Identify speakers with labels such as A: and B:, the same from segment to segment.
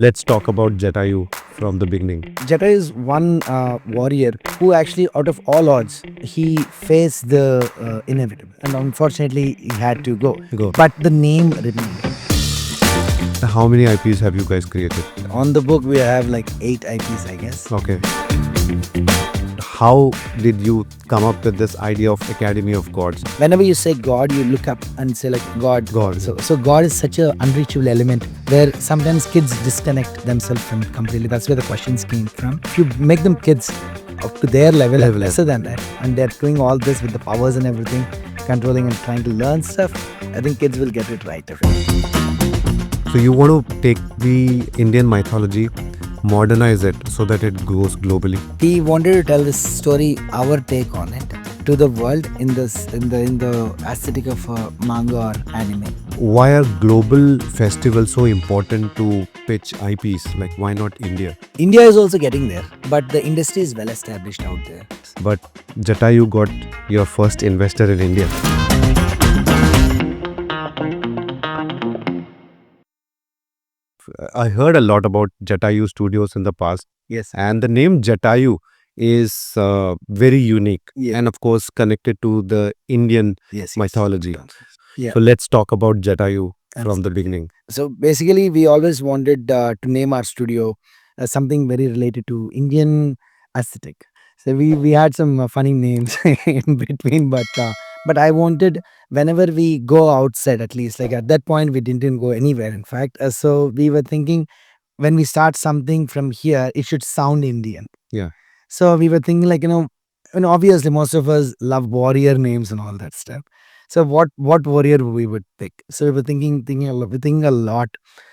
A: Let's talk about Jatayu from the beginning.
B: Jatayu is one warrior who actually, out of all odds, he faced the inevitable, and unfortunately, he had to go.
A: Go.
B: But the name remained.
A: How many IPs have you guys created?
B: On the book, we have like 8 IPs, I guess.
A: Okay. How did you come up with this idea of Academy of Gods?
B: Whenever you say God, you look up and say like God.
A: God.
B: So God is such an unreachable element where sometimes kids disconnect themselves from it completely. That's where the questions came from. If you make them kids up to their level, lesser than that, and they're doing all this with the powers and everything, controlling and trying to learn stuff, I think kids will get it right.
A: So you want to take the Indian mythology, modernize it so that it goes globally.
B: He wanted to tell this story, our take on it, to the world in the aesthetic of manga or anime.
A: Why are global festivals so important to pitch IPs? Like, why not India?
B: India is also getting there, but the industry is well established out there.
A: But Jatayu got your first investor in India. I heard a lot about Jatayu Studios in the past.
B: Yes.
A: And the name Jatayu is very unique and of course connected to the Indian mythology.
B: Yeah.
A: So let's talk about Jatayu from the beginning.
B: So basically, we always wanted to name our studio something very related to Indian aesthetic. So we had some funny names in between, but I wanted whenever we go outside, at least like at that point we didn't go anywhere. In fact, so we were thinking when we start something from here, it should sound Indian.
A: Yeah.
B: So we were thinking like obviously most of us love warrior names and all that stuff. So what warrior we would pick? So we were thinking a lot.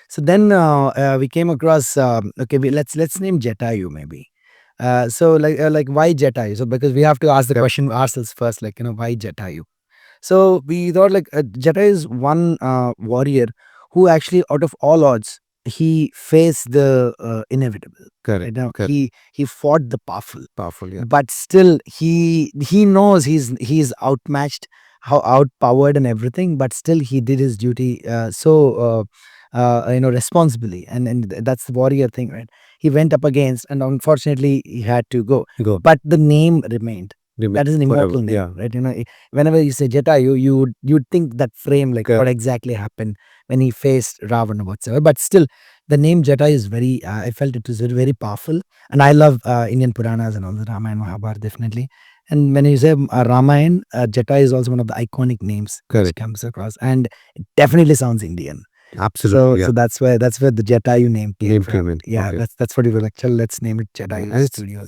B: So then we came across okay, let's name Jatayu maybe. So like why Jatayu? So because we have to ask the question ourselves first, like why Jatayu? So we thought like Jatayu is one warrior who actually, out of all odds, he faced the inevitable.
A: Correct.
B: Now,
A: Correct.
B: he fought the powerful.
A: Powerful, yeah.
B: But still he knows he's outmatched, how outpowered and everything, but still he did his duty responsibly, and that's the warrior thing, right? He went up against, and unfortunately he had to go. But the name remained. That is an immortal name,
A: yeah.
B: right? Whenever you say Jatayu, you'd think that frame, like what exactly happened when he faced Ravana or whatsoever. But still, the name Jatayu is very, I felt it was very, very powerful. And I love Indian Puranas and all the Ramayan, Mahabharata, definitely. And when you say Ramayan, Jatayu is also one of the iconic names which comes across. And it definitely sounds Indian.
A: Absolutely.
B: So that's where the Jatayu name came from.
A: in.
B: Yeah,
A: Okay.
B: that's what we were like, let's name it Jatayu
A: And
B: Studios.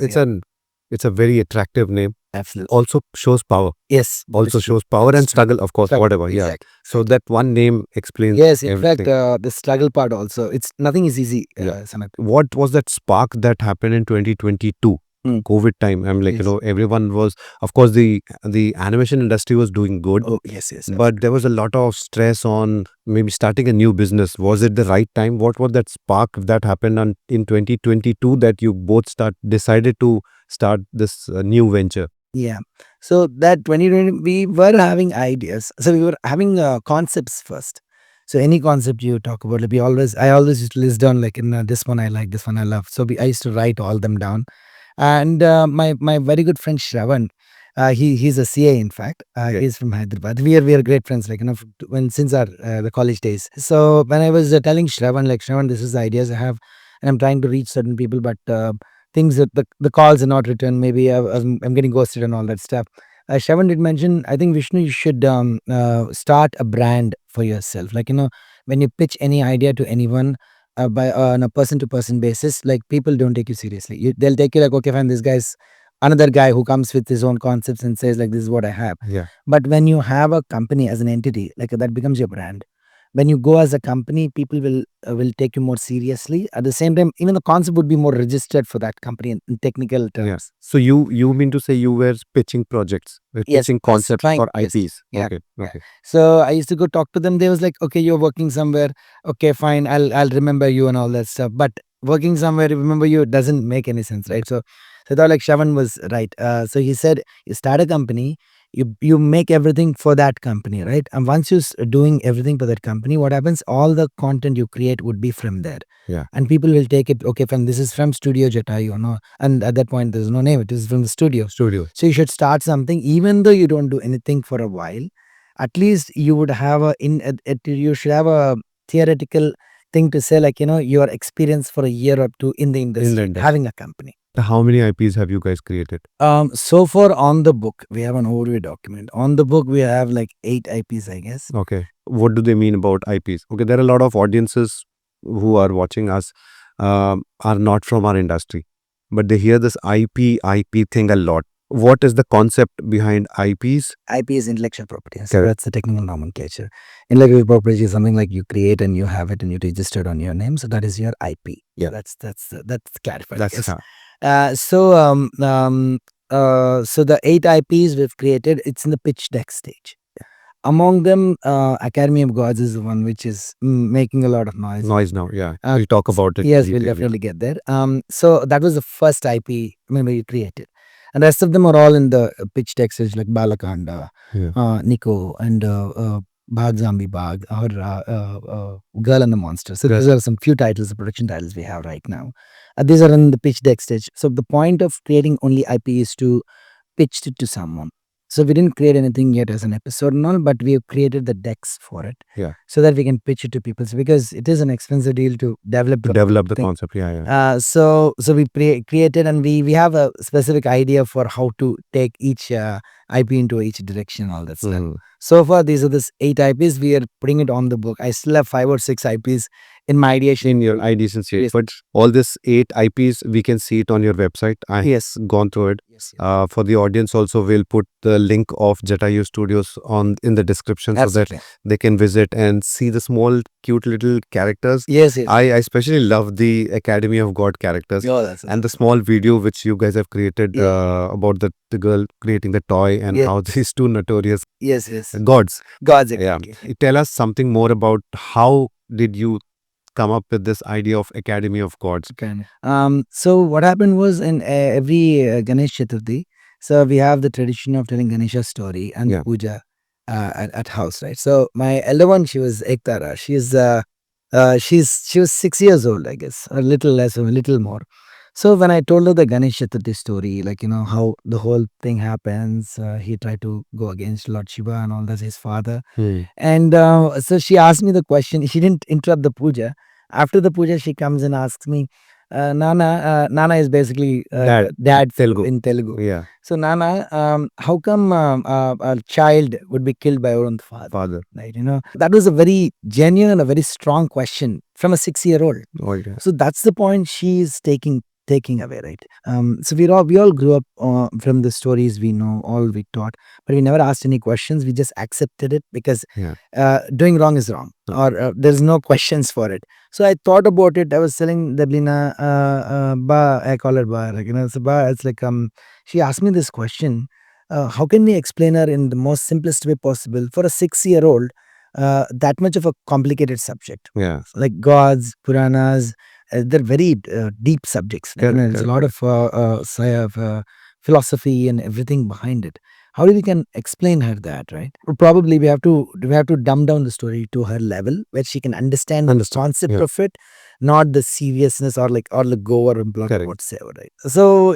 A: it's a very attractive name.
B: Absolutely.
A: Also shows power.
B: Yes.
A: Also shows power and struggle, of course, whatever. Yeah.
B: Exactly.
A: So that one name explains.
B: Yes, in
A: everything.
B: fact, the struggle part also. It's nothing is easy. Sanath.
A: What was that spark that happened in 2022? COVID time. I'm like, everyone was, of course, the animation industry was doing good.
B: Oh, yes.
A: But there was a lot of stress on maybe starting a new business. Was it the right time? What was that spark that happened in 2022 that you both decided to start this new venture?
B: Yeah. So that 2020, we were having ideas. So we were having concepts first. So any concept you talk about, like I always used to list down like this one I like, this one I love. So I used to write all them down. And my very good friend Shravan, he's a CA in fact. He's from Hyderabad. We are great friends, like since our the college days. So when I was telling Shravan, like Shravan, this is the ideas I have, and I'm trying to reach certain people, but things that the calls are not returned. Maybe I'm getting ghosted and all that stuff. Shravan did mention, I think Vishnu, you should start a brand for yourself. Like when you pitch any idea to anyone, on a person to person basis, like people don't take you seriously. They'll take you like, okay, fine, this guy's another guy who comes with his own concepts and says like, this is what I have.
A: Yeah.
B: But when you have a company as an entity, like that becomes your brand. When you go as a company, people will take you more seriously. At the same time, even the concept would be more registered for that company in technical terms.
A: Yeah. So you mean to say you were pitching projects, pitching concepts for IPs?
B: Yes. Yeah.
A: Okay. Okay.
B: So I used to go talk to them. They was like, okay, you're working somewhere. Okay, fine. I'll remember you and all that stuff. But working somewhere, remember you, doesn't make any sense, right? So I thought like Shravan was right. So he said, you start a company, you make everything for that company, right? And once you're doing everything for that company, what happens? All the content you create would be from there.
A: Yeah.
B: And people will take it, okay, from this is from Studio Jatayu or no. And at that point, there's no name. It is from the studio.
A: Studio.
B: So you should start something, even though you don't do anything for a while. At least you would have you should have a theoretical thing to say, like, your experience for a year or two in the industry, having a company.
A: How many IPs have you guys created?
B: So far on the book, we have an overview document. On the book, we have like 8 IPs, I guess.
A: Okay. What do they mean about IPs? Okay, there are a lot of audiences who are watching us are not from our industry, but they hear this IP thing a lot. What is the concept behind IPs?
B: IP is intellectual property. So that's the technical nomenclature. Intellectual property is something like you create and you have it and you register it on your name. So that is your IP.
A: Yeah.
B: That's clarified.
A: That's
B: so the 8 IPs we've created, it's in the pitch deck stage. Among them, Academy of Gods is the one which is making a lot of noise
A: now. Yeah, we'll talk about it.
B: Yes, we'll definitely get there. So that was the first IP we created, and the rest of them are all in the pitch deck stage, like Balakanda, Nico, and Bhag Zombie Bhag, or Girl and the Monster. So these are some few titles, the production titles we have right now. These are in the pitch deck stage. So the point of creating only IP is to pitch it to someone. So we didn't create anything yet as an episode and all, but we have created the decks for it.
A: Yeah.
B: So that we can pitch it to people. So because it is an expensive deal to develop
A: the concept. Yeah.
B: So we created, and we have a specific idea for how to take each IP into each direction and all that stuff. So far, these are the 8 IPs. We are putting it on the book. I still have 5 or 6 IPs in my ideation.
A: In your ideation stage. Yes. But all this 8 IPs, we can see it on your website. I have gone through it.
B: Yes.
A: For the audience also, we'll put the link of Jatayu Studios in the description.
B: Absolutely.
A: So that they can visit and see the small, cute little characters.
B: Yes.
A: I especially love the Academy of God characters. And the small video which you guys have created about the girl creating the toy and how these 2 notorious gods.
B: Exactly.
A: Yeah. Tell us something more about how did you come up with this idea of Academy of Gods?
B: Okay. So what happened was, in every Ganesh Chaturthi, so we have the tradition of telling Ganesha's story and puja at house, right? So my elder one, she was Ektara. She was 6 years old, I guess, a little less or a little more. So when I told her the Ganesh Chaturthi story, like, how the whole thing happens, he tried to go against Lord Shiva and all that, his father. And so she asked me the question. She didn't interrupt the puja. After the puja, she comes and asks me, Nana is basically dad in Telugu.
A: Yeah.
B: So Nana, how come a child would be killed by our own father? Right? That was a very genuine, a very strong question from a 6-year-old.
A: Oh, yeah.
B: So that's the point she's taking away, right? So we all grew up from the stories we know, all we taught, but we never asked any questions. We just accepted it because doing wrong is wrong, or there's no questions for it. So I thought about it. I was telling Deblina, Ba, I call her Ba, like, so Ba, it's like, she asked me this question, how can we explain her in the most simplest way possible for a 6-year-old, that much of a complicated subject?
A: Yeah.
B: Like gods, Puranas, they're very deep subjects. There's a lot of philosophy and everything behind it. How we can explain her that, right? Or probably we have to dumb down the story to her level where she can understand the concept of it, not the seriousness or the gore and blood or whatsoever, right? So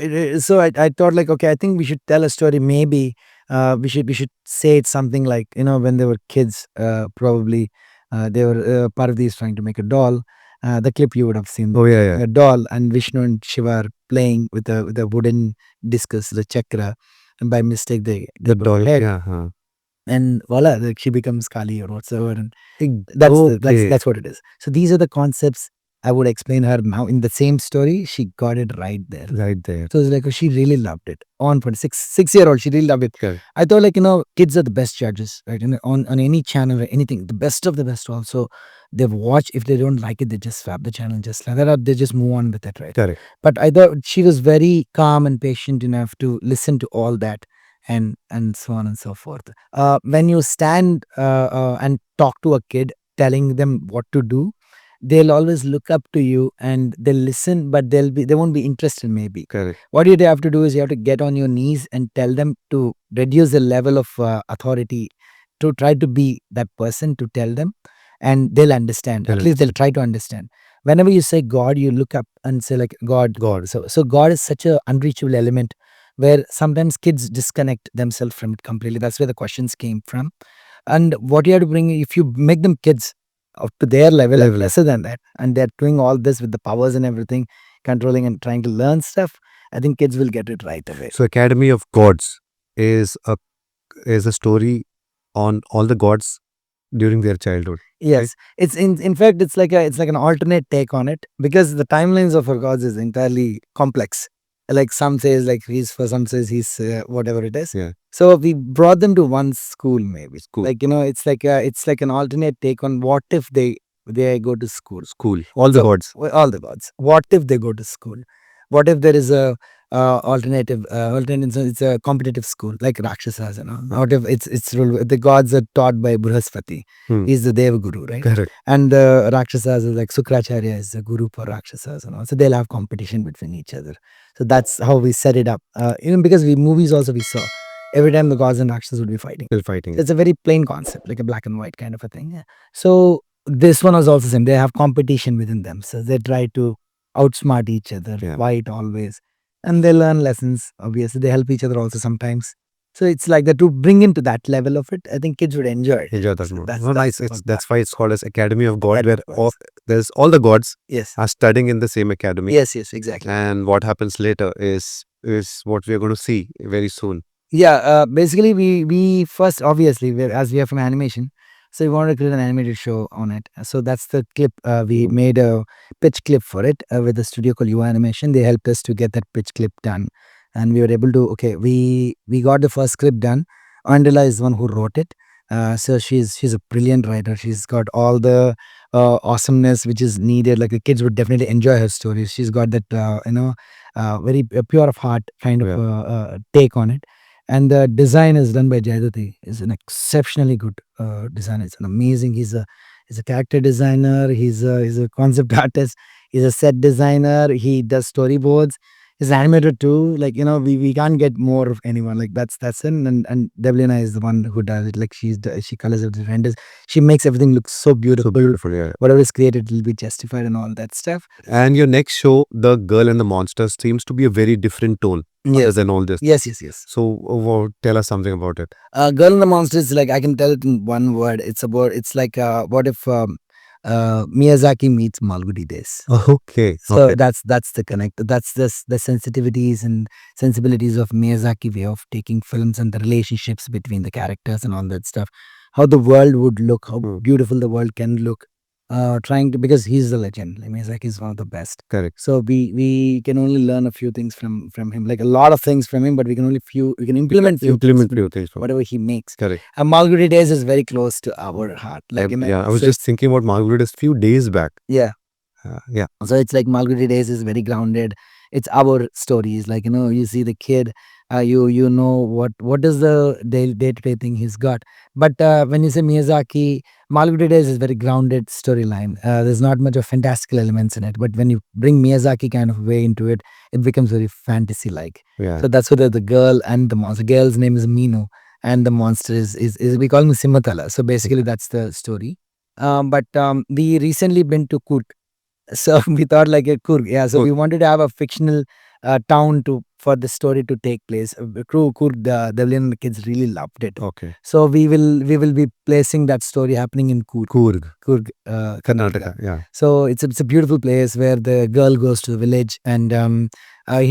B: I thought, like, okay, I think we should tell a story. Maybe we should say it's something like, when they were kids, probably they were Parvati is trying to make a doll. The clip you would have seen.
A: Oh, yeah.
B: A doll, and Vishnu and Shiva are playing with a wooden discus, the chakra, and by mistake they
A: The doll.
B: head.
A: Yeah.
B: And voila, she becomes Kali or whatsoever. And that's what it is. So these are the concepts I would explain her now in the same story. She got it right there. So it's like, she really loved it. On for 6-year-old, she really loved it. I thought, like, kids are the best judges, right? On any channel or anything, the best of the best also. They watch. If they don't like it, they just swap the channel just like that, or they just move on with it, right?
A: Correct.
B: But I thought she was very calm and patient enough to listen to all that and so on and so forth. When you stand and talk to a kid, telling them what to do, they'll always look up to you and they'll listen, but they won't be interested maybe.
A: Correct.
B: What you have to do is you have to get on your knees and tell them to reduce the level of authority, to try to be that person, to tell them, and they'll understand. At least they'll try to understand. Whenever you say God, you look up and say like God. So God is such a unreachable element where sometimes kids disconnect themselves from it completely. That's where the questions came from. And what you have to bring, if you make them kids up to their level and lesser than that, and they're doing all this with the powers and everything, controlling and trying to learn stuff, I think kids will get it right away.
A: So Academy of Gods is a story on all the gods during their childhood.
B: Yes, it's in fact it's like an alternate take on it, because the timelines of our gods is entirely complex. Like some says like he's for, some says he's whatever it is.
A: Yeah.
B: So we brought them to one school maybe.
A: School.
B: Like it's like an alternate take on what if they go to school.
A: All the gods.
B: All the gods. What if they go to school? What if there is a alternative it's a competitive school like Rakshasas, what if it's the gods are taught by Brihaspati. He's the Deva Guru, right?
A: Correct.
B: And the Rakshasas is like Sukracharya is the guru for Rakshasas, so they'll have competition between each other. So that's how we set it up. Even because movies also we saw every time the gods and Rakshasas would be fighting.
A: Still fighting.
B: It's a very plain concept, like a black and white kind of a thing. Yeah. So this one was also same. They have competition within them, so they try to outsmart each other, fight always, and they learn lessons. Obviously, they help each other also sometimes. So it's like that, to bring into that level of it. I think kids would enjoy it.
A: Enjoy that
B: So
A: more.
B: that's-
A: No, nice. That's why it's called as Academy of God,
B: Academy
A: where
B: of Gods.
A: there's all the gods
B: Yes,
A: are studying in the same academy.
B: yes, exactly.
A: And what happens later is what we are going to see very soon.
B: Yeah, basically we first, obviously, as we are from animation, so we wanted to create an animated show on it. So that's the clip. We made a pitch clip for it with a studio called U Animation. They helped us to get that pitch clip done, and we were able to. Okay, we got the first script done. Andela is the one who wrote it. So she's a brilliant writer. She's got all the awesomeness which is needed. Like the kids would definitely enjoy her stories. She's got that very pure of heart kind of take on it. And the design is done by Jatayu. Is an exceptionally good designer. It's an amazing. He's a character designer. He's a concept artist. He's a set designer. He does storyboards. He's an animator too. Like we can't get more of anyone. Like that's it. And Devlina is the one who does it. Like she colors everything, renders. She makes everything look so beautiful.
A: So beautiful, yeah.
B: Whatever is created will be justified and all that stuff.
A: And your next show, The Girl and the Monsters, seems to be a very different tone other than all this.
B: Yes.
A: So tell us something about it.
B: Girl and the Monsters, like I can tell it in one word. It's like what if Miyazaki meets Malgudi Days.
A: Okay.
B: So that's the connect. That's the sensitivities and sensibilities of Miyazaki way of taking films and the relationships between the characters and all that stuff. How the world would look, how beautiful the world can look. Trying to, because he's the legend. Like Miyazaki is one of the best.
A: Correct.
B: So we can only learn a few things from him, like a lot of things from him, but we can implement few things from whatever he makes.
A: Correct.
B: And Malgudi Days is very close to our heart. Like
A: I was just thinking about Margaret a few days back.
B: Yeah.
A: Yeah.
B: So it's like Malgudi Days is very grounded. It's our stories. Like you see the kid. You know what is the day-to-day thing he's got. But when you say Miyazaki, Malgudi Days is very grounded storyline. There's not much of fantastical elements in it. But when you bring Miyazaki kind of way into it, it becomes very fantasy-like.
A: Yeah.
B: So that's where the girl and the monster. The girl's name is Minu, and the monster is we call him Simmatala. So basically that's the story. But we recently been to Kut. So we thought like a Kurg. Yeah. So we wanted to have a fictional town for the story to take place. Kurg, the Devlin kids really loved it.
A: Okay.
B: So we will be placing that story happening in Kurg,
A: Karnataka. Yeah.
B: So it's a beautiful place where the girl goes to the village, and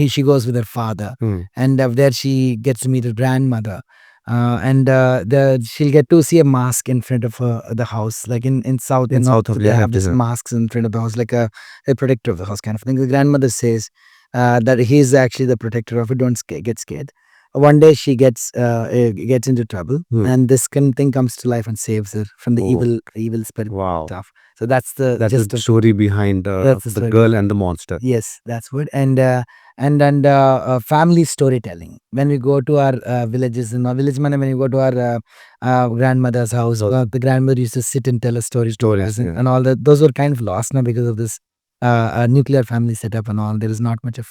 B: she goes with her father, and there she gets to meet her grandmother. She'll get to see a mask in front of the house, like in South. They have these masks in front of the house, like a protector of the house kind of thing. The grandmother says that he's actually the protector of it. Don't get scared. One day she gets into trouble,
A: Hmm.
B: and this thing comes to life and saves her from the
A: Oh,
B: evil spirit
A: wow.
B: stuff. So that's the
A: That's the
B: gist of
A: story behind
B: that's the
A: the
B: story.
A: girl and the monster.
B: Yes, that's what. Family storytelling. When we go to our villages in our village, man, when we go to our grandmother's house, the grandmother used to sit and tell us stories to
A: Stories,
B: us,
A: yeah.
B: and all that. Those were kind of lost now because of this nuclear family setup and all. There is not much of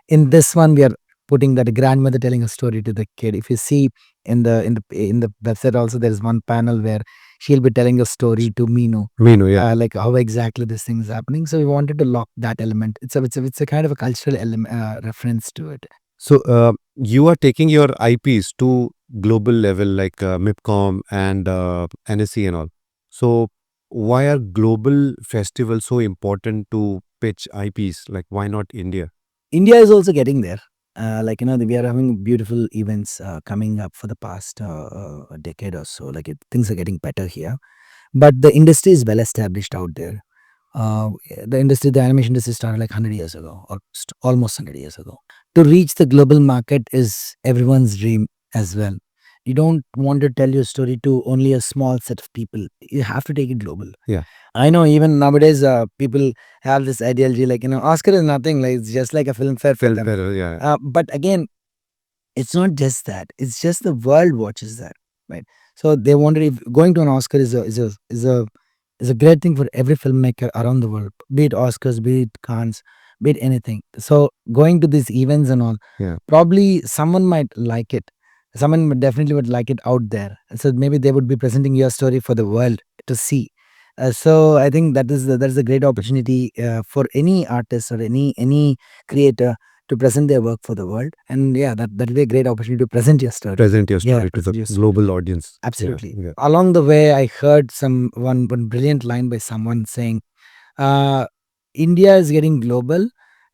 B: in this one. We are putting that grandmother telling a story to the kid. If you see in the website also, there is one panel where she'll be telling a story to Minu,
A: Menu, yeah.
B: like how exactly this thing is happening. So we wanted to lock that element. It's a kind of a cultural element, reference to it.
A: So you are taking your IPs to global level like Mipcom and NSC and all. So why are global festivals so important to pitch IPs? Like why not India?
B: India is also getting there. Like we are having beautiful events coming up for the past decade or so. Like things are getting better here, but the industry is well established out there. Uh, the animation industry started like 100 years ago, or almost 100 years ago. To reach the global market is everyone's dream as well. You don't want to tell your story to only a small set of people. You have to take it global.
A: Yeah.
B: I know even nowadays people have this ideology like, Oscar is nothing, like it's just like a film fair for
A: Felt
B: them.
A: better, yeah.
B: But again, it's not just that. It's just the world watches that, right? So they wonder if going to an Oscar is a great thing for every filmmaker around the world, be it Oscars, be it Cannes, be it anything. So going to these events and all,
A: Yeah.
B: probably someone might like it. Someone definitely would like it out there. So maybe they would be presenting your story for the world to see. So I think that is a great opportunity for any artist or any creator to present their work for the world. And yeah, that'll be a great opportunity to present your story.
A: Present your
B: Yeah,
A: story to the
B: present your story.
A: global audience. Yeah.
B: Absolutely.
A: Yeah.
B: Along the way, I heard one brilliant line by someone saying, uh, "India is getting global.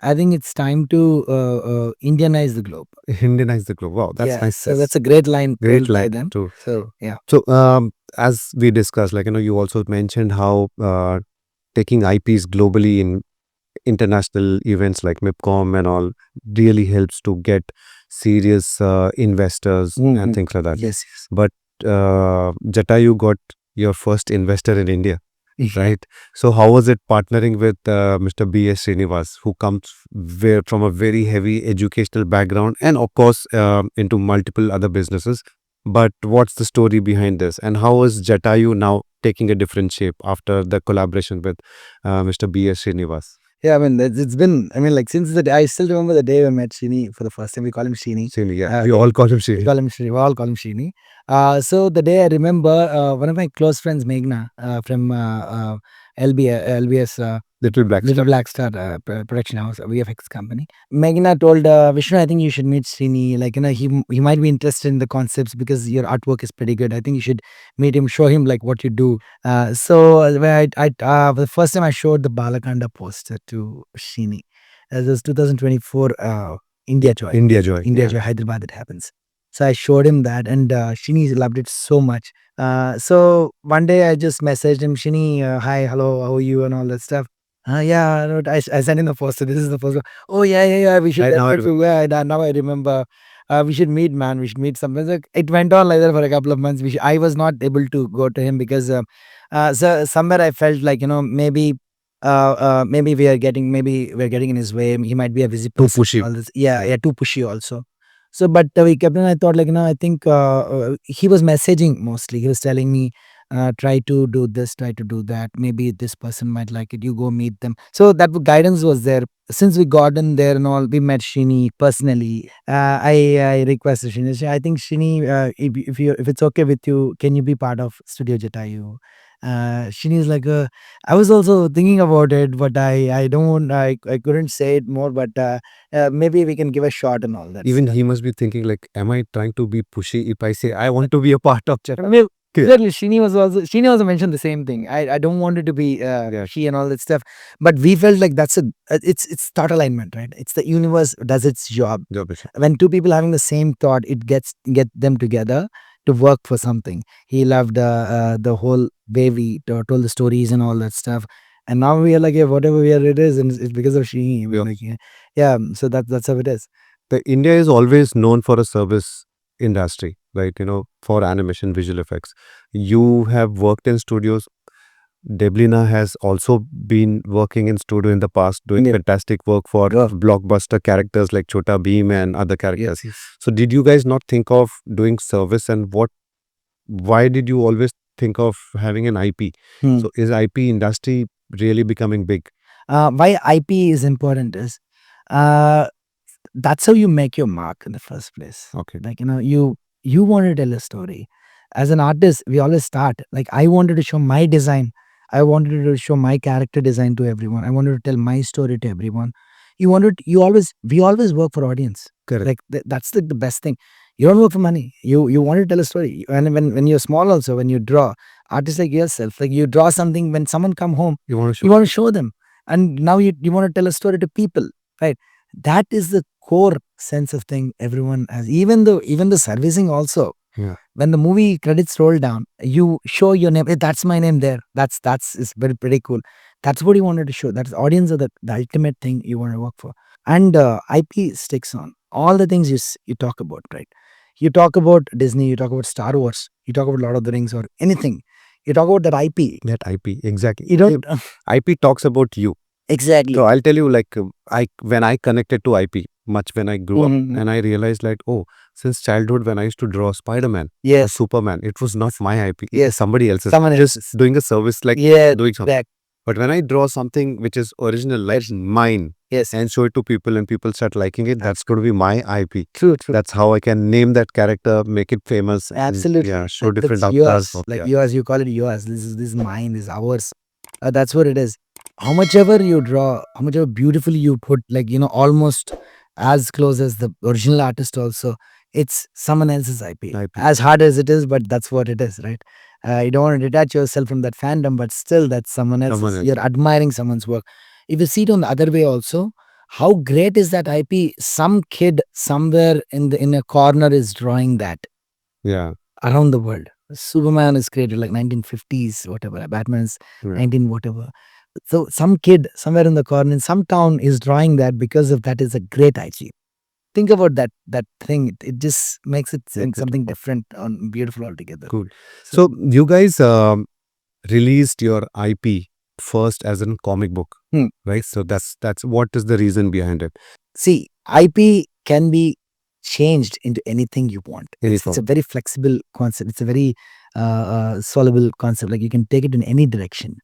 B: I think it's time to Indianize the globe."
A: Indianize the globe. Wow, that's
B: Yeah,
A: nice.
B: so that's a great line
A: Great
B: told by
A: line
B: them.
A: too.
B: So yeah,
A: So as we discussed, like you also mentioned how taking IPs globally in international events like Mipcom and all really helps to get serious investors and things like that.
B: yes, yes.
A: But Jatayu got your first investor in India, right? So how was it partnering with Mr. B.S. Srinivas, who comes from a very heavy educational background and of course into multiple other businesses? But what's the story behind this, and how is Jatayu now taking a different shape after the collaboration with Mr. B.S. Srinivas?
B: Yeah, I mean, it's been, I mean, like, since the day, I still remember the day we met Shini for the first time. We call him Shini.
A: Srini, yeah. We
B: Yeah,
A: all call him
B: we
A: Srini.
B: call him Shini. We all call him Shini. So the day I remember, one of my close friends, Meghna, from LBS,
A: Little Black
B: Little
A: Star.
B: Black Star production house, a VFX company. Meghna told Vishnu, I think you should meet Srini. Like, he might be interested in the concepts because your artwork is pretty good. I think you should meet him, show him like what you do. So when the first time I showed the Balakanda poster to Shini, this was 2024 India Joy.
A: India Joy.
B: India
A: Yeah.
B: Joy, Hyderabad, it happens. So I showed him that, and Shini loved it so much. So one day I just messaged him, Shini, hi, hello, how are you, and all that stuff. Yeah, I sent in the poster. This is the poster. Oh yeah. We should
A: Right now I
B: definitely. Now I remember. We should meet, man. We should meet something. Like, it went on like that for a couple of months. I was not able to go to him because so somewhere I felt like maybe we're getting in his way. He might be a busy
A: Too
B: person.
A: pushy.
B: All this. Yeah, too pushy also. So, but we kept on. I thought like I think he was messaging mostly. He was telling me, try to do this, try to do that. Maybe this person might like it. You go meet them. So that guidance was there. Since we got in there and all, we met Shini personally. I requested Shini. I think Shini, if it's okay with you, can you be part of Studio Jatayu? Shini is like, I was also thinking about it, but I don't, I couldn't say it more, but maybe we can give a shot and all that.
A: Even
B: stuff.
A: he must be thinking like, am I trying to be pushy if I say I want to be a part of
B: I
A: Jatayu?
B: mean, exactly. Shini also mentioned the same thing. I don't want it to be she and all that stuff, but we felt like that's it's thought alignment, right? It's the universe does its job. When two people having the same thought, it get them together to work for something. He loved the whole way we told the stories and all that stuff. And now we are like, yeah, whatever we are, it is, and it's because of Shini.
A: Yeah.
B: Like, yeah. So that's how it is.
A: the India is always known for a service industry, right? For animation, visual effects. You have worked in studios. Deblina has also been working in studio in the past, doing fantastic work for blockbuster characters like Chota Bheem and other characters.
B: Yes.
A: So did you guys not think of doing service, and why did you always think of having an IP? So is IP industry really becoming big?
B: Why IP is important is that's how you make your mark in the first place.
A: Okay.
B: Like, you want to tell a story. As an artist, we always start. Like, I wanted to show my design. I wanted to show my character design to everyone. I wanted to tell my story to everyone. We always work for audience.
A: Correct.
B: Like, that's the best thing. You don't work for money. You want to tell a story. And when you're small also, when you draw, artists like yourself, like you draw something, when someone come home,
A: You want to show?
B: you want to show them. And now you want to tell a story to people, right? That is the core sense of thing everyone has. Even the servicing also.
A: Yeah.
B: When the movie credits roll down, you show your name. Hey, that's my name there. That's is very pretty cool. That's what you wanted to show. That's audience are the ultimate thing you want to work for. And IP sticks on all the things you talk about, right? You talk about Disney. You talk about Star Wars. You talk about Lord of the Rings or anything. You talk about that IP.
A: That IP, exactly.
B: You don't
A: IP talks about you.
B: exactly.
A: So I'll tell you, like, when I connected to IP, much when I grew up, and I realized, like, oh, since childhood, when I used to draw Spider-Man or
B: Yes.
A: Superman, it was not my IP. It
B: Yes.
A: was somebody else's.
B: Someone
A: Just
B: else's.
A: doing a service, like
B: Yeah.
A: doing something.
B: That.
A: But when I draw something which is original, like mine,
B: Yes.
A: and show it to people and people start liking it, that's going to be my IP.
B: True.
A: That's how I can name that character, make it famous. and,
B: Absolutely.
A: yeah, show different
B: That's
A: avatars.
B: yours. Like yours, you call it yours. This is mine. This is ours. That's what it is. How much ever you draw, how much ever beautifully you put, like, almost as close as the original artist also, it's someone else's IP.
A: IP.
B: As hard as it is, but that's what it is, right? You don't want to detach yourself from that fandom, but still that's someone else's.
A: Someone else.
B: You're admiring someone's work. If you see it on the other way also, how great is that IP? Some kid somewhere in a corner is drawing that
A: Yeah.
B: around the world. Superman is created like 1950s, whatever. Batman's
A: Yeah.
B: 19 whatever. So some kid somewhere in the corner in some town is drawing that because of that is a great IG. Think about that thing. It just makes it something different and beautiful altogether.
A: Cool. So you guys released your IP first as a comic book, right? So that's what is the reason behind it?
B: See, IP can be changed into anything you want. It's a very flexible concept. It's a very soluble concept. Like you can take it in any direction.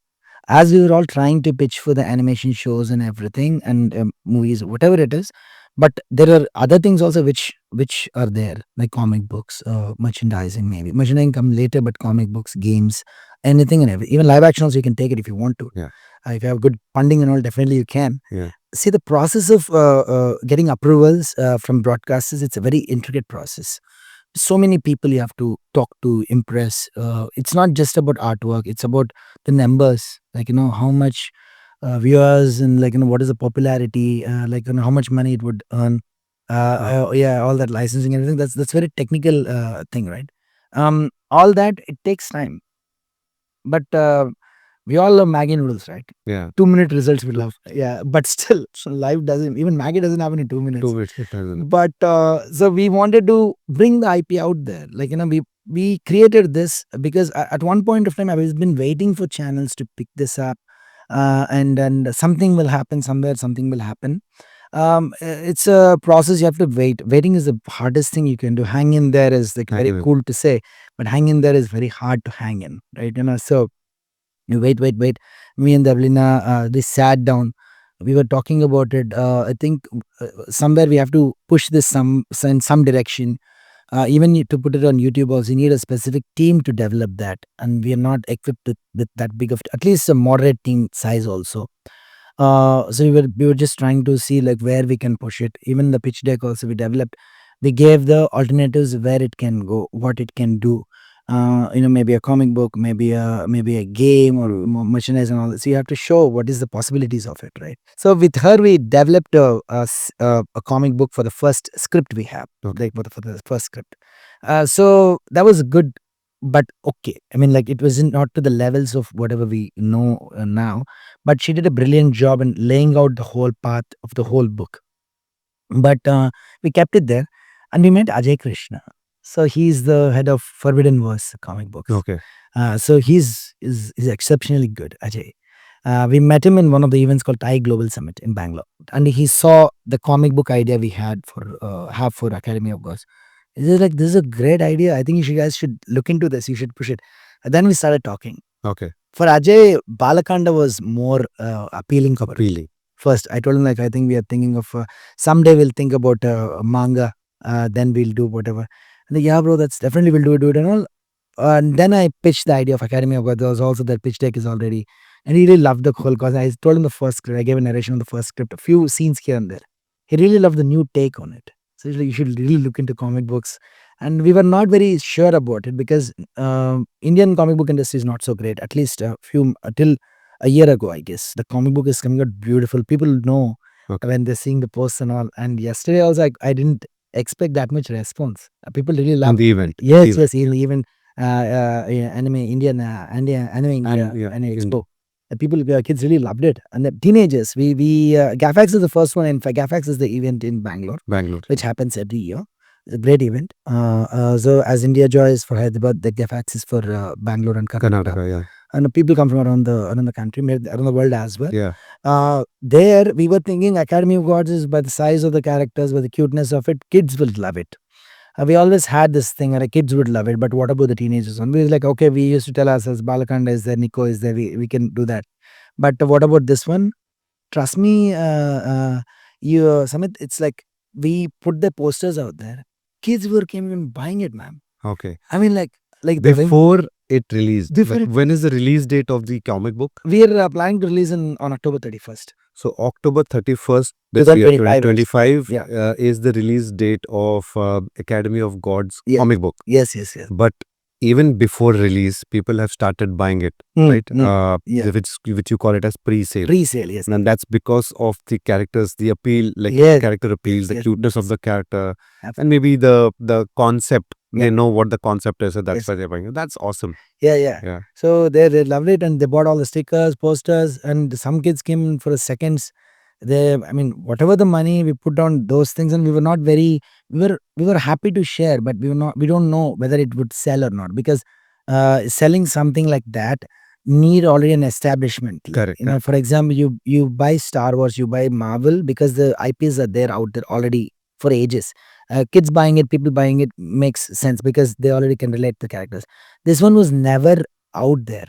B: As we were all trying to pitch for the animation shows and everything and movies, whatever it is, but there are other things also which are there, like comic books, merchandising maybe. Merchandising come later, but comic books, games, anything and everything. Even live action also you can take it if you want to.
A: Yeah.
B: If you have good funding and all, definitely you can.
A: Yeah.
B: See, the process of getting approvals from broadcasters, it's a very intricate process. So many people you have to talk to, impress. It's not just about artwork, it's about the numbers, like, how much viewers and, like, what is the popularity, like, how much money it would earn. Yeah, all that licensing and everything. That's very technical thing, right? All that, it takes time. But we all love Maggie noodles, right?
A: Yeah.
B: 2-minute results we love. Yeah, but still, life doesn't, even Maggie doesn't happen in 2 minutes.
A: 2 minutes. It doesn't.
B: But so we wanted to bring the IP out there. Like, we created this because at one point of time, I've been waiting for channels to pick this up. And something will happen somewhere, something will happen. It's a process you have to wait. Waiting is the hardest thing you can do. Hang in there is like very cool to say, but hang in there is very hard to hang in, right? So you wait. Me and Devlina, they sat down. We were talking about it. I think somewhere we have to push this in some direction. Even to put it on YouTube also, you need a specific team to develop that. And we are not equipped with that big of, at least a moderate team size also. So we were just trying to see like where we can push it. Even the pitch deck also we developed. We gave the alternatives where it can go, what it can do. Maybe a comic book, maybe a game or merchandise and all that. So you have to show what is the possibilities of it, right? So with her, we developed a comic book for the first script we have, like for the first script. So that was good, but okay. I mean, like it wasn't not to the levels of whatever we know now, but she did a brilliant job in laying out the whole path of the whole book. But we kept it there, and we met Ajay Krishna. So he's the head of Forbidden Verse comic books.
A: Okay.
B: So he's exceptionally good, Ajay. We met him in one of the events called Thai Global Summit in Bangalore, and he saw the comic book idea we had for have for Academy of Gods. He said like, "This is a great idea. I think you guys should look into this. You should push it." And then we started talking.
A: Okay.
B: For Ajay, Balakanda was more appealing.
A: Appealing.
B: First, I told him like, I think we are thinking of someday we'll think about manga. Then we'll do whatever. And like, yeah, bro, that's definitely we'll do it and all. And then I pitched the idea of Academy of God. There was also that pitch deck is already, and he really loved the whole cause. I told him the first script. I gave a narration on the first script, a few scenes here and there. He really loved the new take on it. So he's like, you should really look into comic books. And we were not very sure about it because Indian comic book industry is not so great. At least a few till a year ago, I guess. The comic book is coming out beautiful. People know when they're seeing the posts and all. And yesterday also, I didn't expect that much response. People really
A: On
B: love
A: the event.
B: Yes, yes, even yeah, anime, Indian anime India,
A: yeah,
B: anime expo. People, kids really loved it, and the teenagers. We GAFAX is the first one. In fact, GAFAX is the event in Bangalore,
A: Bangalore.
B: which happens every year. It's a great event. So as India Joy is for Hyderabad, the GAFAX is for Bangalore and Karnataka.
A: Yeah.
B: And people come from around the country, around the world as well.
A: Yeah.
B: There we were thinking Academy of Gods is by the size of the characters, by the cuteness of it, kids will love it. We always had this thing, and the kids would love it. But what about the teenagers? And we was like, okay, we used to tell ourselves, Balakanda is there, Nico is there, we can do that. But what about this one? Trust me, Samit, it's like we put the posters out there. Kids were came in buying it, ma'am.
A: Okay.
B: I mean, like
A: Before it released.
B: Before
A: When is the release date of the comic book?
B: we are planning to release on October 31st.
A: So October 31st this year, 2025,
B: Yeah.
A: is the release date of Academy of Gods
B: Yeah.
A: comic book.
B: Yes.
A: But even before release, people have started buying it, right?
B: Yeah.
A: Which you call it as pre-sale.
B: Pre-sale, yes.
A: And that's because of the characters, the appeal, like
B: Yes.
A: character appeals, the
B: Yes.
A: cuteness of the character,
B: Absolutely.
A: and maybe the concept.
B: Yeah.
A: They know what the concept is, so that's
B: Yes.
A: why they're buying it. That's awesome.
B: Yeah. So they loved it, and they bought all the stickers, posters, and some kids came in for a seconds. I mean, whatever the money we put on those things, and we were not very, we were happy to share, but we don't know whether it would sell or not, because selling something like that need already an establishment.
A: Correct.
B: For example, you buy Star Wars, you buy Marvel, because the IPs are there out there already for ages. Kids buying it, people buying it makes sense because they already can relate the characters. This one was never out there.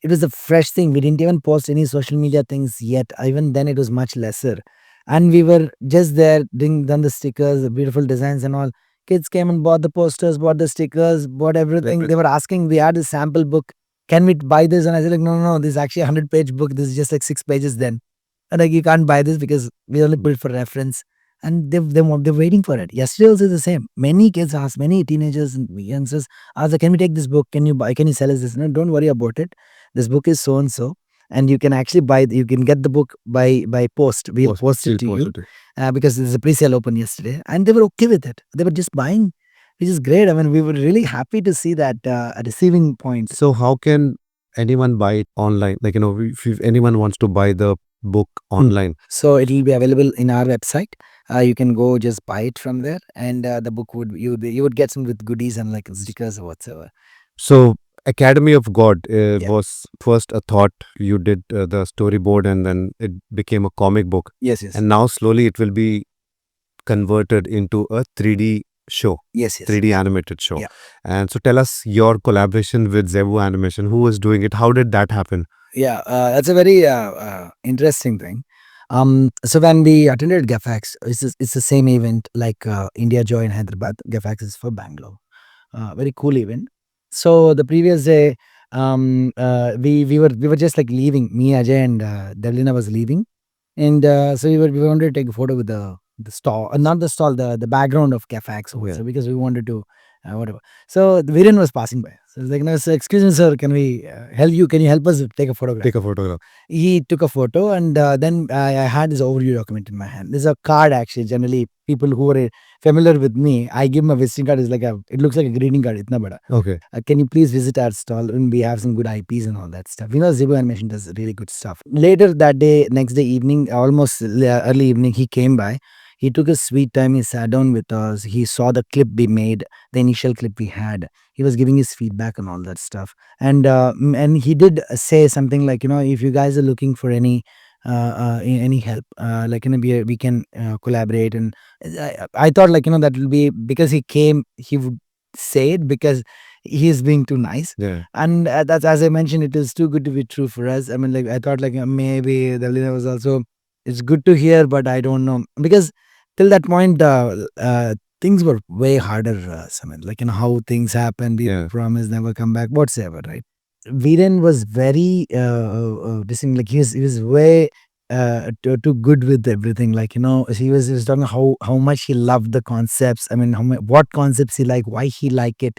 B: It was a fresh thing. We didn't even post any social media things yet. Even then, it was much lesser. And we were just there done the stickers, the beautiful designs and all. Kids came and bought the posters, bought the stickers, bought everything. They were asking, we had a sample book. Can we buy this? And I said, like, no, this is actually a 100-page book. This is just like 6 pages then. And like, you can't buy this because we only put it for reference. And they're waiting for it. Yesterday also the same. Many kids asked, many teenagers and youngsters asked, like, can we take this book? Can you sell us this? No, don't worry about it. This book is so and so, and you can actually you can get the book by post. We'll post it to you because there's a pre-sale open yesterday, and they were okay with it. They were just buying, which is great. I mean, we were really happy to see that receiving point.
A: So how can anyone buy it online? Like, if anyone wants to buy the book online.
B: So it will be available in our website. You can go just buy it from there, and the book you would get some with goodies and like stickers or whatsoever.
A: So Academy of God was first a thought. You did the storyboard, and then it became a comic book.
B: Yes.
A: And now slowly it will be converted into a 3D show.
B: Yes.
A: 3D animated show.
B: Yeah.
A: And so tell us your collaboration with Zebu Animation. Who was doing it? How did that happen?
B: Yeah, that's a very interesting thing. So when we attended GAFAX, it's the same event like India Joy in Hyderabad. GAFAX is for Bangalore. Very cool event. So the previous day, we were just like leaving. Me, Ajay, and Devlina was leaving, and so we wanted to take a photo with the stall, not the stall, the background of GAFAX. So because we wanted to whatever. So the Viren was passing by. So it's like, no, sir, excuse me, sir, can we help you? Can you help us take a photograph?
A: Take a photograph.
B: He took a photo, and then I had this overview document in my hand. There's a card actually. Generally, people who are familiar with me, I give them a visiting card. It looks like a greeting card. Itna bada.
A: Okay.
B: Can you please visit our stall? And we have some good IPs and all that stuff. Zebu Animation does really good stuff. Later that day, next day evening, almost early evening, he came by. He took his sweet time. He sat down with us. He saw the clip we made, the initial clip we had. He was giving his feedback and all that stuff. And he did say something like, if you guys are looking for any help, like, we can collaborate. And I thought, like, that will be because he came, he would say it because he's being too nice.
A: Yeah.
B: And that's, as I mentioned, it is too good to be true for us. I mean, like, I thought, like, maybe the leader was also, it's good to hear, but I don't know, because till that point, things were way harder. Samit. Like, how things happen, we
A: Yeah.
B: promise never come back, whatsoever, right? Viren was very this thing, like, he was way too good with everything. Like, he was talking how much he loved the concepts. I mean, what concepts he like, why he like it,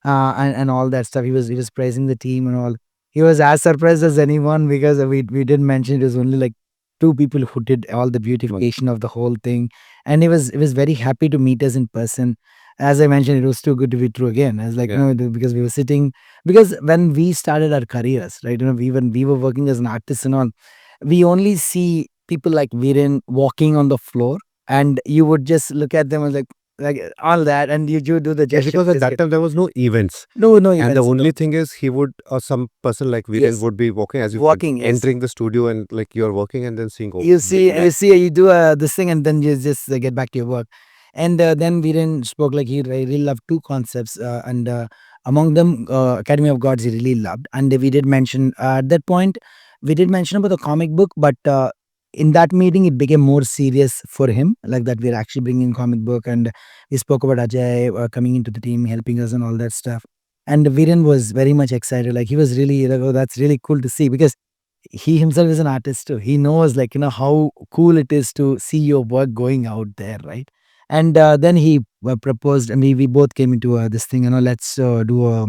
B: and all that stuff. He was praising the team and all. He was as surprised as anyone, because we didn't mention it was only like two people who did all the beautification of the whole thing. And he was very happy to meet us in person. As I mentioned, it was too good to be true again. As like,
A: Yeah.
B: because we were sitting, because when we started our careers, right, when we were working as an artist and all, we only see people like Viren walking on the floor, and you would just look at them and like all that, and you do the
A: Yeah,
B: gesture.
A: because at that time there was no events.
B: No
A: And the
B: events, no.
A: only thing is he would, or some person like Viren
B: Yes,
A: would be walking as you
B: walking, yes.
A: entering the studio and like you're working and then seeing, oh,
B: You see,
A: yeah,
B: you do this thing, and then you just get back to your work. And then Viren spoke like he really loved two concepts, and among them, Academy of Gods he really loved. And we did mention at that point, we did mention about the comic book, but in that meeting it became more serious for him, like that we're actually bringing comic book. And we spoke about Ajay coming into the team, helping us and all that stuff. And Viren was very much excited. Like, he was really like, oh, that's really cool to see, because he himself is an artist too. He knows, like, how cool it is to see your work going out there, right? And then he proposed, and we both came into this thing, let's do a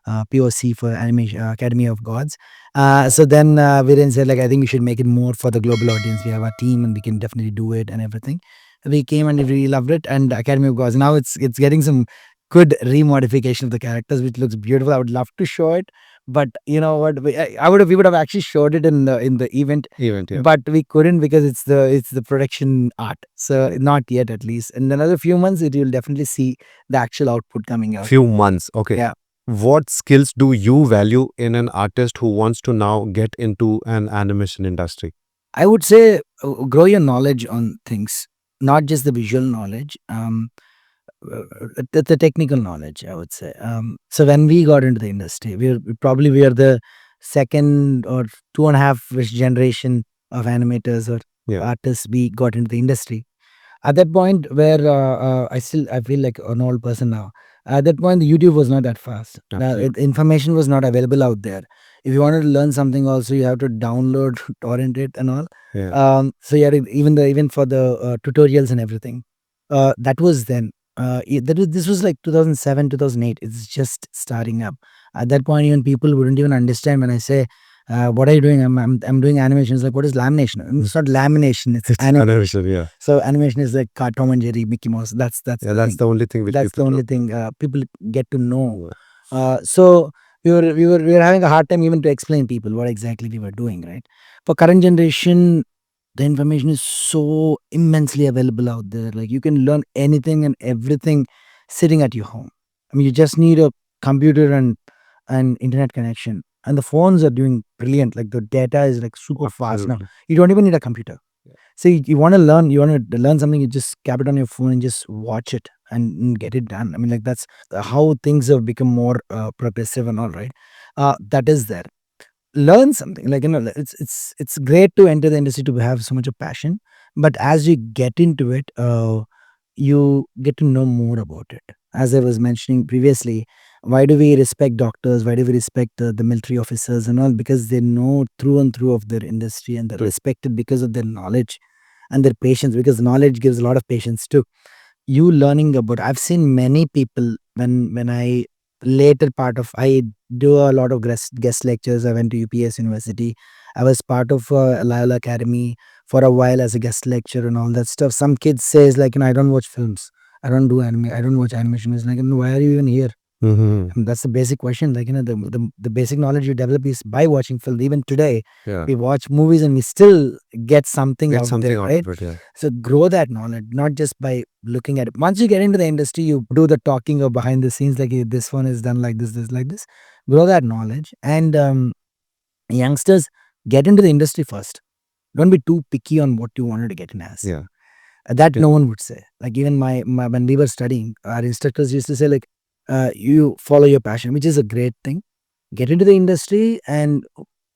B: POC for Animation Academy of Gods. So then Viren said, like, I think we should make it more for the global audience. We have a team and we can definitely do it and everything. We came and we really loved it. And Academy of Gods, now it's getting some good remodification of the characters, which looks beautiful. I would love to show it, but you know what? We would have actually showed it in the event,
A: event, yeah.
B: but we couldn't, because it's the production art. So not yet, at least. In another few months, it will definitely see the actual output coming out.
A: Few months. Okay.
B: Yeah.
A: What skills do you value in an artist who wants to now get into an animation industry?
B: I would say grow your knowledge on things, not just the visual knowledge. The technical knowledge, I would say. So when we got into the industry, we are the second or two and a half generation of animators or
A: Yeah.
B: artists we got into the industry. At that point, where I feel like an old person now. At that point, the YouTube was not that fast.
A: Absolutely.
B: Information was not available out there. If you wanted to learn something, also you have to download, torrent it, and all.
A: Yeah.
B: So yeah, even for the tutorials and everything. That was then. This was like 2007, 2008. It's just starting up. At that point, even people wouldn't even understand when I say, "What are you doing?" I'm doing animations. Like, what is lamination? It's not lamination. It's
A: Animation, yeah.
B: So animation is like Tom and Jerry, Mickey Mouse. That's
A: Yeah,
B: the
A: that's
B: thing.
A: the only thing which
B: That's the
A: people
B: only
A: know.
B: thing people get to know.
A: Yeah.
B: So we were having a hard time even to explain people what exactly we were doing. Right. For current generation, the information is so immensely available out there. Like, you can learn anything and everything sitting at your home. I mean, you just need a computer and internet connection. And the phones are doing brilliant. Like, the data is like super fast now.
A: Absolutely.
B: You don't even need a computer. So you want to learn, something, you just cap it on your phone and just watch it and get it done. I mean, like, that's how things have become more progressive and all, right. That is there. Learn something, like, it's great to enter the industry to have so much of passion, but as you get into it, you get to know more about it. As I was mentioning previously, why do we respect doctors, why do we respect the military officers and all? Because they know through and through of their industry, and they're
A: True.
B: respected because of their knowledge and their patience, because knowledge gives a lot of patience too. You learning about, I've seen many people, when I later part of, I do a lot of guest lectures. I went to UPS University. I was part of Loyola Academy for a while as a guest lecturer and all that stuff. Some kids says, like, I don't watch films, I don't do anime, I don't watch animation. It's like, why are you even here?
A: Mhm.
B: That's the basic question. Like, the basic knowledge you develop is by watching film. Even today,
A: Yeah.
B: we watch movies and we still get something
A: Get
B: out
A: something
B: there,
A: out
B: right?
A: of it. Yeah.
B: So grow that knowledge, not just by looking at it. Once you get into the industry, you do the talking or behind the scenes, like, this one is done like this, like this. Grow that knowledge. And youngsters, get into the industry first. Don't be too picky on what you wanted to get in as.
A: Yeah.
B: That
A: Yeah.
B: no one would say. Like, even my when we were studying, our instructors used to say, like, you follow your passion, which is a great thing. Get into the industry and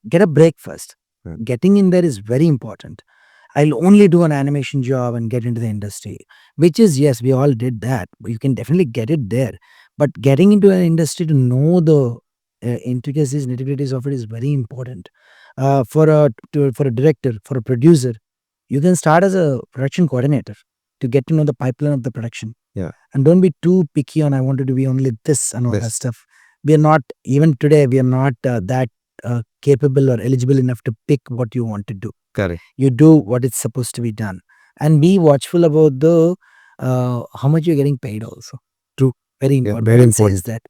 B: get a break first.
A: Yeah.
B: Getting in there is very important. I'll only do an animation job and get into the industry, which is, yes, we all did that. You can definitely get it there. But getting into an industry to know the intricacies, nitty-gritties of it is very important. For a director, for a producer, you can start as a production coordinator to get to know the pipeline of the production.
A: Yeah.
B: And don't be too picky on, I wanted to be only this and all that
A: This.
B: stuff. We are not, even today, we are not that capable or eligible enough to pick what you want to do.
A: Correct.
B: You do what it's supposed to be done. And be watchful about the how much you're getting paid also.
A: True.
B: Very
A: Yeah.
B: important.
A: Very
B: No one says
A: important.
B: that.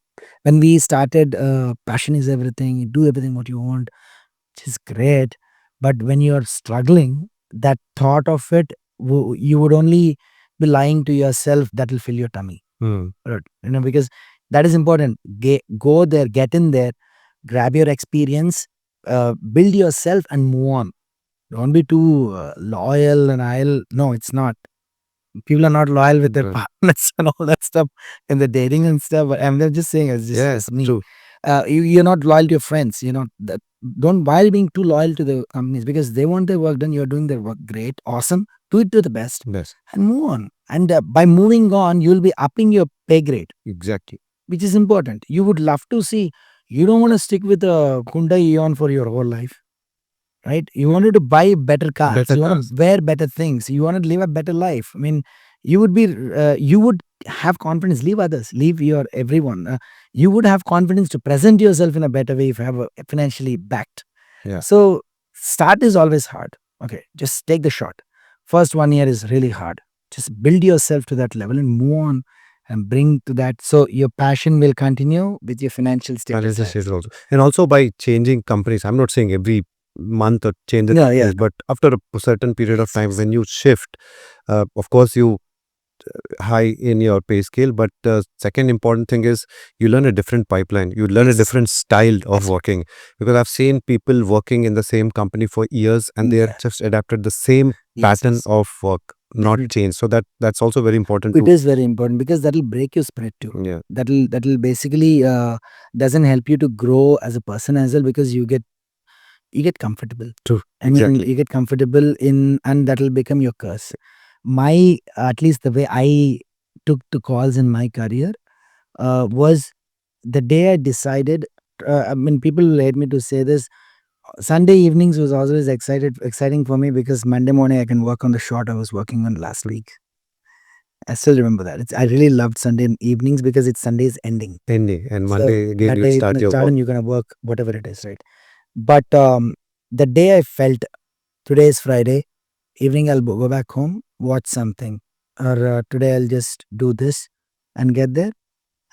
B: When we started, passion is everything, you do everything what you want, which is great. But when you're struggling, that thought of it, you would only be lying to yourself. That will fill your tummy.
A: Mm.
B: Right? Because that is important. Go there, get in there, grab your experience, build yourself, and move on. Don't be too loyal and I'll. No, it's not. People are not loyal with their
A: Right.
B: partners and all that stuff in the dating and stuff. But I'm just saying, it's just
A: Yeah.
B: it's me.
A: True.
B: You're not loyal to your friends. That, don't, while being too loyal to the companies, because they want their work done. You're doing their work great, awesome. Do it to the best
A: Yes.
B: and move on. And by moving on, you'll be upping your pay grade,
A: Exactly.
B: which is important. You would love to see. You don't want to stick with a Hyundai Eon for your whole life, right? You wanted to buy better cars.
A: Better
B: You want
A: cars.
B: to wear better things. You want to live a better life. I mean, you would have confidence. Leave others. Leave your everyone. You would have confidence to present yourself in a better way if you have a financially backed.
A: Yeah.
B: So start is always hard. Okay, just take the shot. First 1 year is really hard. Just build yourself to that level and move on and bring to that. So your passion will continue with your financial status.
A: Financial status also. And also by changing companies. I'm not saying every month or change the
B: Yeah, yeah.
A: companies, but after a certain period of time, when you shift, of course, you high in your pay scale, but the second important thing is you learn a different pipeline. You learn a
B: Yes.
A: different style of working, because I've seen people working in the same company for years and they are
B: Yeah.
A: just adapted the same
B: Yes,
A: pattern
B: yes.
A: of work, not
B: Definitely.
A: changed. So that's also very important
B: It
A: too.
B: is very important because that'll break your spirit too.
A: Yeah.
B: That'll basically doesn't help you to grow as a person as well, because you get comfortable.
A: True.
B: I mean,
A: Exactly.
B: you get comfortable in, and that'll become your curse. At least the way I took to calls in my career was the day I decided. I mean, people hate me to say this. Sunday evenings was always exciting for me, because Monday morning I can work on the shot I was working on last week. I still remember that. I really loved Sunday evenings because it's Sunday's ending.
A: Ending and
B: So
A: Monday again
B: that
A: you
B: day
A: start
B: when it
A: your
B: started,
A: work.
B: and you're gonna work whatever it is, right? But the day I felt today is Friday evening, I'll go back home, watch something, or today I'll just do this and get there,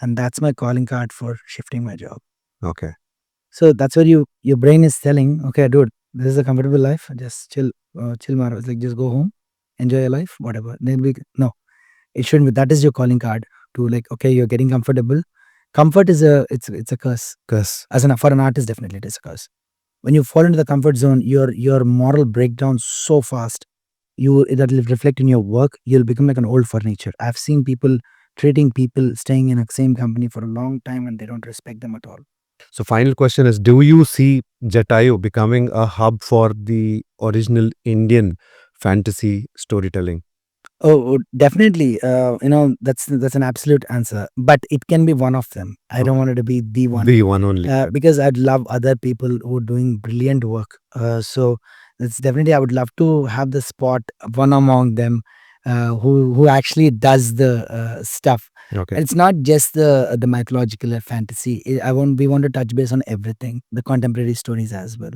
B: and that's my calling card for shifting my job.
A: Okay.
B: So that's where your brain is telling, okay, dude, this is a comfortable life. Just chill, Maro. It's like, just go home, enjoy your life, whatever. Then no, it shouldn't be. That is your calling card to, like, okay, you're getting comfortable. Comfort is it's a curse.
A: Because
B: For an artist, definitely it is a curse. When you fall into the comfort zone, your moral breakdown so fast. That will reflect in your work. You'll become like an old furniture. I've seen people treating people staying in a same company for a long time and they don't respect them at all.
A: so final question is, do you see Jatayu becoming a hub for the original Indian fantasy storytelling?
B: Oh, definitely. That's an absolute answer. But it can be one of them. I don't want it to be the one.
A: The one only.
B: Because I'd love other people who are doing brilliant work. So it's definitely, I would love to have the spot, one among them, who actually does the stuff.
A: Okay.
B: It's not just the mythological or fantasy. We want to touch base on everything, the contemporary stories as well.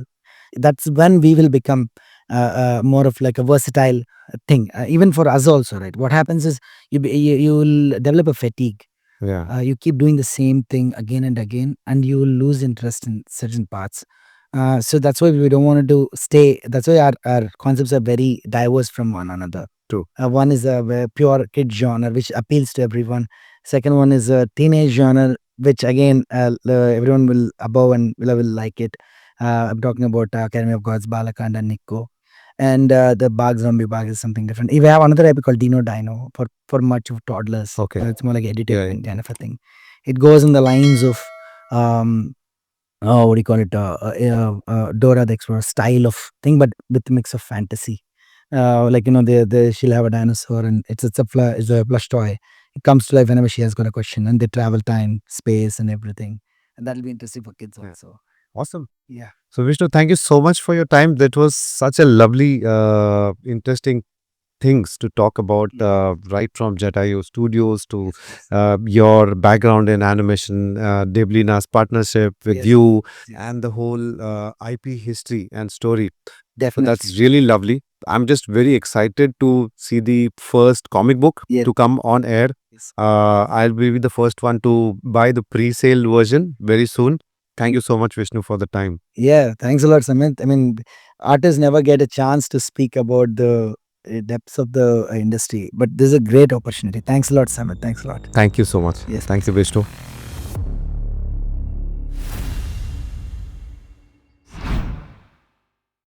B: That's when we will become more of like a versatile thing, even for us also, right? What happens is you will develop a fatigue.
A: Yeah.
B: You keep doing the same thing again and again, and you will lose interest in certain parts. So that's why we don't want to stay. That's why our concepts are very diverse from one another.
A: True.
B: One is a pure kid genre, which appeals to everyone. Second one is a teenage genre, which again everyone will above and will like it. I'm talking about Academy of Gods, Balakand, and Nikko. And the Bag Zombie Bag is something different. We have another epic called Dino Dino for much of toddlers.
A: Okay.
B: It's more like
A: Yeah.
B: edutainment kind of a thing. It goes in the lines of what do you call it? Dora the Explorer style of thing, but with a mix of fantasy. Like she'll have a dinosaur, and it's a plush toy. It comes to life whenever she has got a question, and they travel time, space, and everything. And that'll be interesting for kids
A: Yeah.
B: also.
A: Awesome.
B: Yeah.
A: So Vishnu, thank you so much for your time. That was such a lovely, interesting things to talk about, right from Jatayu Studios to your background in animation, Deblina's partnership with
B: Yes.
A: you,
B: Yes.
A: and the whole IP history and story. So
B: Definitely.
A: that's really lovely. I'm just very excited to see the first comic book
B: Yes.
A: to come on air.
B: Yes.
A: I'll be the first one to buy the pre-sale version very soon. Thank you so much, Vishnu, for the time.
B: Yeah, thanks a lot, Samit. I mean, artists never get a chance to speak about the depths of the industry, but this is a great opportunity. Thanks a lot, Samit. Thanks a lot.
A: Thank you so much.
B: Yes.
A: Thank you, Vishnu.